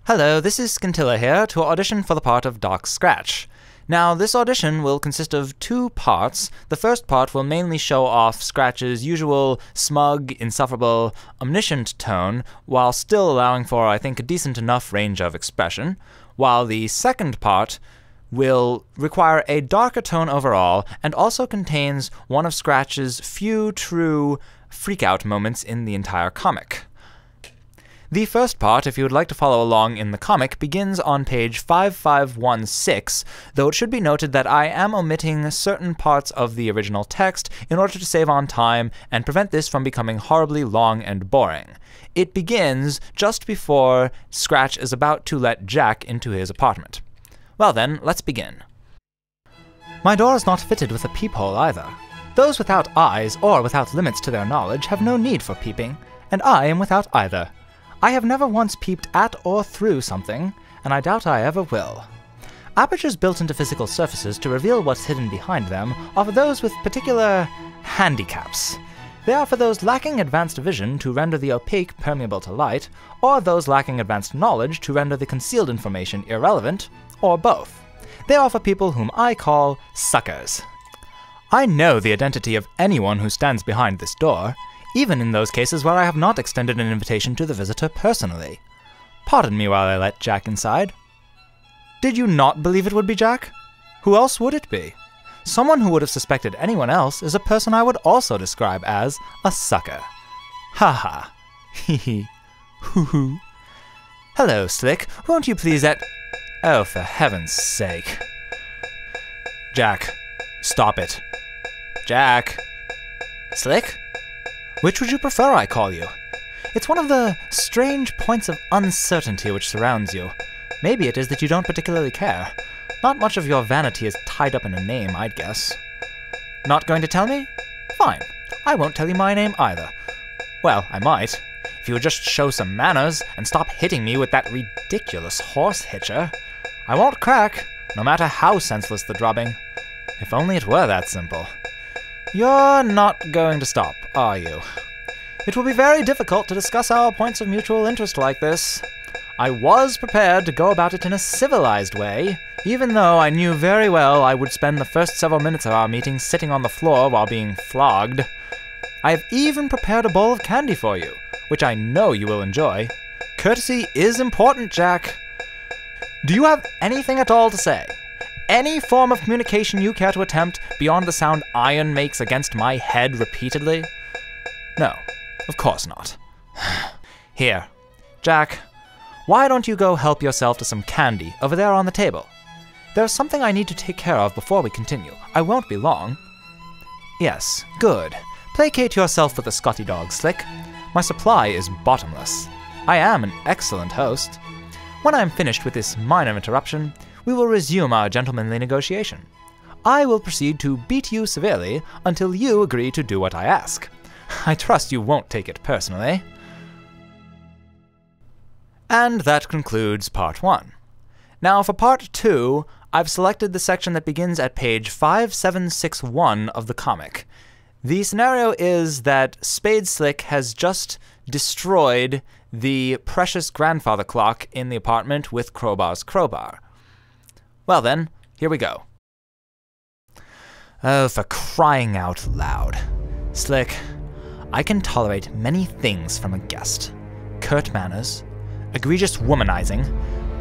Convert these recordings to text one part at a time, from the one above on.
Hello, this is Scintilla here to audition for the part of Doc Scratch. Now, this audition will consist of two parts. The first part will mainly show off Scratch's usual smug, insufferable, omniscient tone, while still allowing for, I think, a decent enough range of expression, while the second part will require a darker tone overall, and also contains one of Scratch's few true freak-out moments in the entire comic. The first part, if you would like to follow along in the comic, begins on page 5516, though it should be noted that I am omitting certain parts of the original text in order to save on time and prevent this from becoming horribly long and boring. It begins just before Scratch is about to let Jack into his apartment. Well then, let's begin. My door is not fitted with a peephole either. Those without eyes or without limits to their knowledge have no need for peeping, and I am without either. I have never once peeped at or through something, and I doubt I ever will. Apertures built into physical surfaces to reveal what's hidden behind them are for those with particular handicaps. They are for those lacking advanced vision to render the opaque permeable to light, or those lacking advanced knowledge to render the concealed information irrelevant, or both. They are for people whom I call suckers. I know the identity of anyone who stands behind this door, even in those cases where I have not extended an invitation to the visitor personally. Pardon me while I let Jack inside. Did you not believe it would be Jack? Who else would it be? Someone who would have suspected anyone else is a person I would also describe as a sucker. Ha ha. Hee hee. Hoo hoo. Hello, Slick. Won't you please Oh, for heaven's sake. Jack. Stop it. Jack. Slick? Which would you prefer I call you? It's one of the strange points of uncertainty which surrounds you. Maybe it is that you don't particularly care. Not much of your vanity is tied up in a name, I'd guess. Not going to tell me? Fine. I won't tell you my name either. Well, I might, if you would just show some manners and stop hitting me with that ridiculous horse hitcher. I won't crack, no matter how senseless the drubbing. If only it were that simple. You're not going to stop, are you? It will be very difficult to discuss our points of mutual interest like this. I was prepared to go about it in a civilized way, even though I knew very well I would spend the first several minutes of our meeting sitting on the floor while being flogged. I have even prepared a bowl of candy for you, which I know you will enjoy. Courtesy is important, Jack. Do you have anything at all to say? Any form of communication you care to attempt beyond the sound iron makes against my head repeatedly? No, of course not. Here, Jack, why don't you go help yourself to some candy over there on the table? There's something I need to take care of before we continue. I won't be long. Yes, good. Placate yourself with the Scotty dog, Slick. My supply is bottomless. I am an excellent host. When I am finished with this minor interruption, we will resume our gentlemanly negotiation. I will proceed to beat you severely until you agree to do what I ask. I trust you won't take it personally. And that concludes part 1. Now for part 2, I've selected the section that begins at page 5761 of the comic. The scenario is that Spade Slick has just destroyed the precious grandfather clock in the apartment with Crowbar's crowbar. Well then, here we go. Oh, for crying out loud. Slick, I can tolerate many things from a guest. Curt manners, egregious womanizing,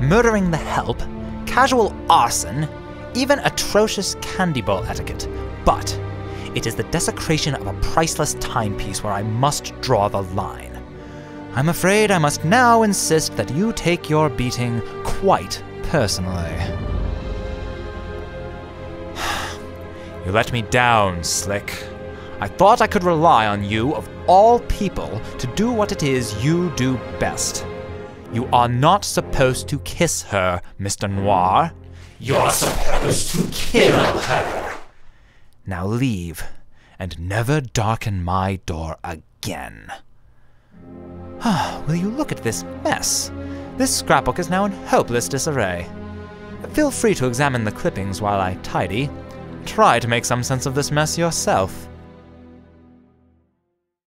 murdering the help, casual arson, even atrocious candy bowl etiquette. But it is the desecration of a priceless timepiece where I must draw the line. I'm afraid I must now insist that you take your beating quite personally. You let me down, Slick. I thought I could rely on you, of all people, to do what it is you do best. You are not supposed to kiss her, Mr. Noir. You're supposed to kill her. Now leave, and never darken my door again. Will you look at this mess? This scrapbook is now in hopeless disarray. Feel free to examine the clippings while I tidy. Try to make some sense of this mess yourself.